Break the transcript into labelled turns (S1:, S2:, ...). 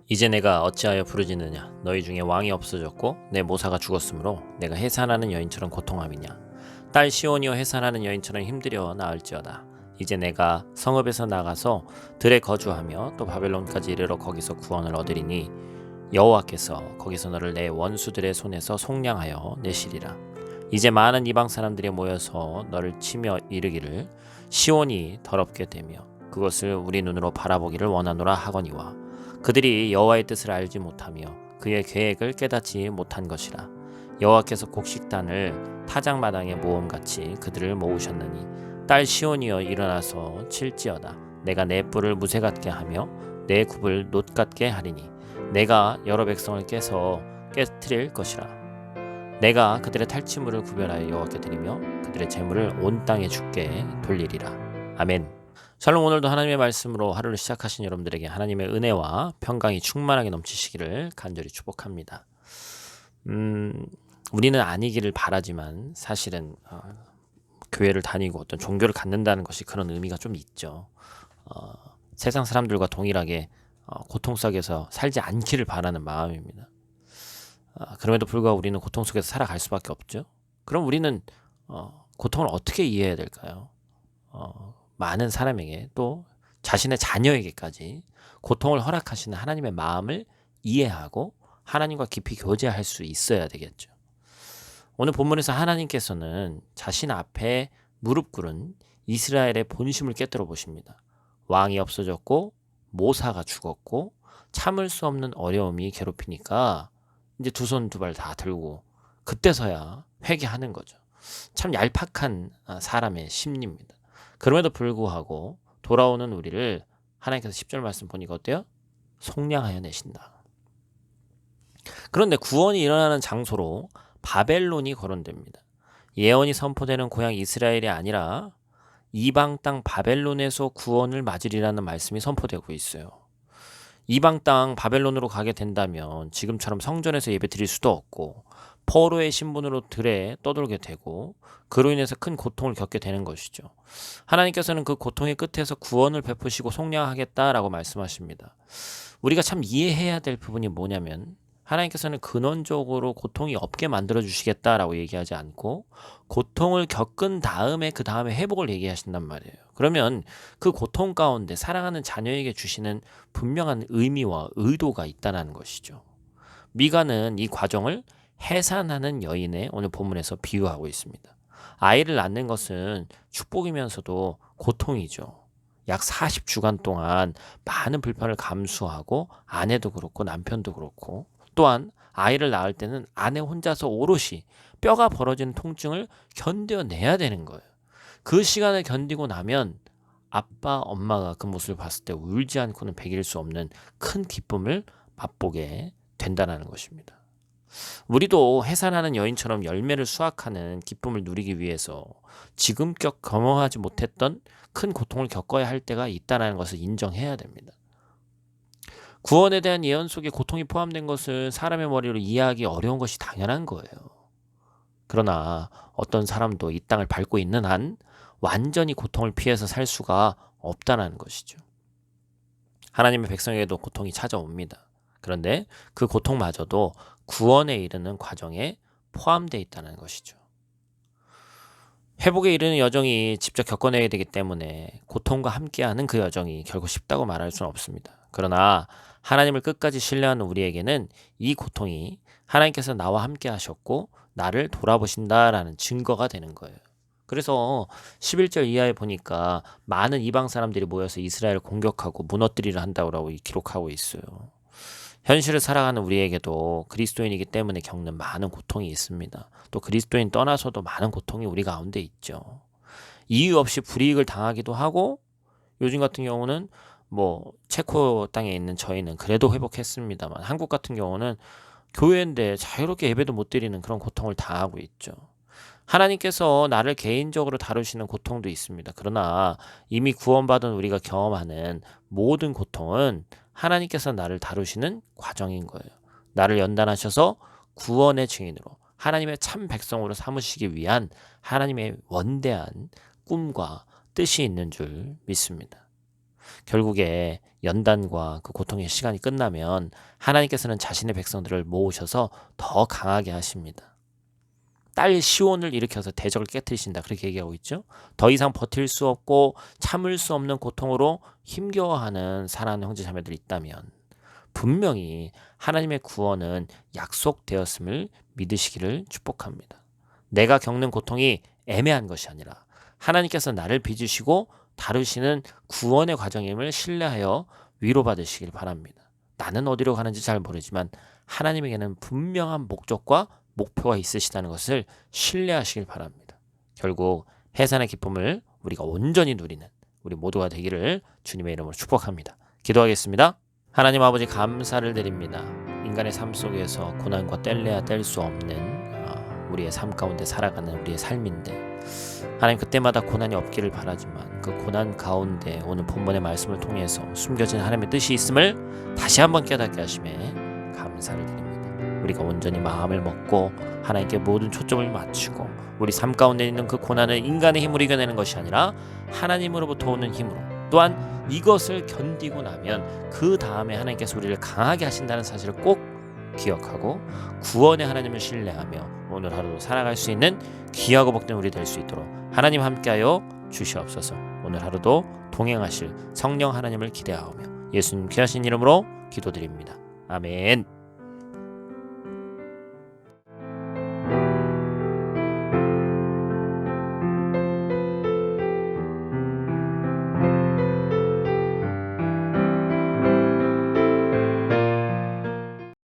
S1: 이제 내가 어찌하여 부르짖느냐. 너희 중에 왕이 없어졌고 내 모사가 죽었으므로 내가 해산하는 여인처럼 고통함이냐. 딸 시온이여 해산하는 여인처럼 힘들여 나을지어다. 이제 내가 성읍에서 나가서 들에 거주하며 또 바벨론까지 이르러 거기서 구원을 얻으리니 여호와께서 거기서 너를 내 원수들의 손에서 속량하여 내시리라. 이제 많은 이방 사람들이 모여서 너를 치며 이르기를 시온이 더럽게 되며 그것을 우리 눈으로 바라보기를 원하노라 하거니와 그들이 여호와의 뜻을 알지 못하며 그의 계획을 깨닫지 못한 것이라. 여호와께서 곡식단을 타작마당에 모음같이 그들을 모으셨느니 딸 시온이여 일어나서 칠지어다. 내가 내 뿔을 무쇠 같게 하며 내 굽을 놋 같게 하리니 내가 여러 백성을 깨서 깨뜨릴 것이라. 내가 그들의 탈취물을 구별하여 여호와께 드리며 그들의 재물을 온 땅에 주께 돌리리라. 아멘. 샬롬. 오늘도 하나님의 말씀으로 하루를 시작하신 여러분들에게 하나님의 은혜와 평강이 충만하게 넘치시기를 간절히 축복합니다. 우리는 아니기를 바라지만 사실은 교회를 다니고 어떤 종교를 갖는다는 것이 그런 의미가 좀 있죠. 세상 사람들과 동일하게 고통 속에서 살지 않기를 바라는 마음입니다. 그럼에도 불구하고 우리는 고통 속에서 살아갈 수밖에 없죠. 그럼 우리는 고통을 어떻게 이해해야 될까요? 많은 사람에게 또 자신의 자녀에게까지 고통을 허락하시는 하나님의 마음을 이해하고 하나님과 깊이 교제할 수 있어야 되겠죠. 오늘 본문에서 하나님께서는 자신 앞에 무릎 꿇은 이스라엘의 본심을 깨뜨려 보십니다. 왕이 없어졌고 모사가 죽었고 참을 수 없는 어려움이 괴롭히니까 이제 두 손 두 발 다 들고 그때서야 회개하는 거죠. 참 얄팍한 사람의 심리입니다. 그럼에도 불구하고 돌아오는 우리를 하나님께서 10절 말씀 보니까 어때요? 속량하여 내신다. 그런데 구원이 일어나는 장소로 바벨론이 거론됩니다. 예언이 선포되는 고향 이스라엘이 아니라 이방 땅 바벨론에서 구원을 맞으리라는 말씀이 선포되고 있어요. 이방 땅 바벨론으로 가게 된다면 지금처럼 성전에서 예배 드릴 수도 없고 포로의 신분으로 들에 떠돌게 되고 그로 인해서 큰 고통을 겪게 되는 것이죠. 하나님께서는 그 고통의 끝에서 구원을 베푸시고 속량하겠다라고 말씀하십니다. 우리가 참 이해해야 될 부분이 뭐냐면 하나님께서는 근원적으로 고통이 없게 만들어 주시겠다라고 얘기하지 않고 고통을 겪은 다음에 그 다음에 회복을 얘기하신단 말이에요. 그러면 그 고통 가운데 사랑하는 자녀에게 주시는 분명한 의미와 의도가 있다는 것이죠. 미가는 이 과정을 해산하는 여인의 오늘 본문에서 비유하고 있습니다. 아이를 낳는 것은 축복이면서도 고통이죠. 약 40주간 동안 많은 불편을 감수하고 아내도 그렇고 남편도 그렇고 또한 아이를 낳을 때는 아내 혼자서 오롯이 뼈가 벌어지는 통증을 견뎌내야 되는 거예요. 그 시간을 견디고 나면 아빠, 엄마가 그 모습을 봤을 때 울지 않고는 배길 수 없는 큰 기쁨을 맛보게 된다는 것입니다. 우리도 해산하는 여인처럼 열매를 수확하는 기쁨을 누리기 위해서 지금껏 경험하지 못했던 큰 고통을 겪어야 할 때가 있다는 것을 인정해야 됩니다. 구원에 대한 예언 속에 고통이 포함된 것을 사람의 머리로 이해하기 어려운 것이 당연한 거예요. 그러나 어떤 사람도 이 땅을 밟고 있는 한 완전히 고통을 피해서 살 수가 없다는 것이죠. 하나님의 백성에게도 고통이 찾아옵니다. 그런데 그 고통마저도 구원에 이르는 과정에 포함되어 있다는 것이죠. 회복에 이르는 여정이 직접 겪어내야 되기 때문에 고통과 함께하는 그 여정이 결코 쉽다고 말할 수는 없습니다. 그러나 하나님을 끝까지 신뢰하는 우리에게는 이 고통이 하나님께서 나와 함께 하셨고 나를 돌아보신다라는 증거가 되는 거예요. 그래서 11절 이하에 보니까 많은 이방 사람들이 모여서 이스라엘을 공격하고 무너뜨리려 한다고 기록하고 있어요. 현실을 살아가는 우리에게도 그리스도인이기 때문에 겪는 많은 고통이 있습니다. 또 그리스도인 떠나서도 많은 고통이 우리 가운데 있죠. 이유 없이 불이익을 당하기도 하고 요즘 같은 경우는 체코 땅에 있는 저희는 그래도 회복했습니다만 한국 같은 경우는 교회인데 자유롭게 예배도 못 드리는 그런 고통을 당하고 있죠. 하나님께서 나를 개인적으로 다루시는 고통도 있습니다. 그러나 이미 구원받은 우리가 경험하는 모든 고통은 하나님께서 나를 다루시는 과정인 거예요. 나를 연단하셔서 구원의 증인으로 하나님의 참 백성으로 삼으시기 위한 하나님의 원대한 꿈과 뜻이 있는 줄 믿습니다. 결국에 연단과 그 고통의 시간이 끝나면 하나님께서는 자신의 백성들을 모으셔서 더 강하게 하십니다. 딸 시온을 일으켜서 대적을 깨뜨리신다, 그렇게 얘기하고 있죠. 더 이상 버틸 수 없고 참을 수 없는 고통으로 힘겨워하는 사랑하는 형제 자매들이 있다면 분명히 하나님의 구원은 약속되었음을 믿으시기를 축복합니다. 내가 겪는 고통이 애매한 것이 아니라 하나님께서 나를 빚으시고 다루시는 구원의 과정임을 신뢰하여 위로받으시길 바랍니다. 나는 어디로 가는지 잘 모르지만 하나님에게는 분명한 목적과 목표가 있으시다는 것을 신뢰하시길 바랍니다. 결국 해산의 기쁨을 우리가 온전히 누리는 우리 모두가 되기를 주님의 이름으로 축복합니다. 기도하겠습니다. 하나님 아버지, 감사를 드립니다. 인간의 삶 속에서 고난과 뗄래야 뗄 수 없는 우리의 삶 가운데 살아가는 우리의 삶인데, 하나님 그때마다 고난이 없기를 바라지만 그 고난 가운데 오늘 본문의 말씀을 통해서 숨겨진 하나님의 뜻이 있음을 다시 한번 깨닫게 하심에 감사를 드립니다. 우리가 온전히 마음을 먹고 하나님께 모든 초점을 맞추고 우리 삶 가운데 있는 그 고난을 인간의 힘으로 이겨내는 것이 아니라 하나님으로부터 오는 힘으로, 또한 이것을 견디고 나면 그 다음에 하나님께서 우리를 강하게 하신다는 사실을 꼭 기억하고 구원의 하나님을 신뢰하며 오늘 하루도 살아갈 수 있는 귀하고 복된 우리 될 수 있도록 하나님 함께하여 주시옵소서. 오늘 하루도 동행하실 성령 하나님을 기대하오며 예수님 귀하신 이름으로 기도드립니다. 아멘.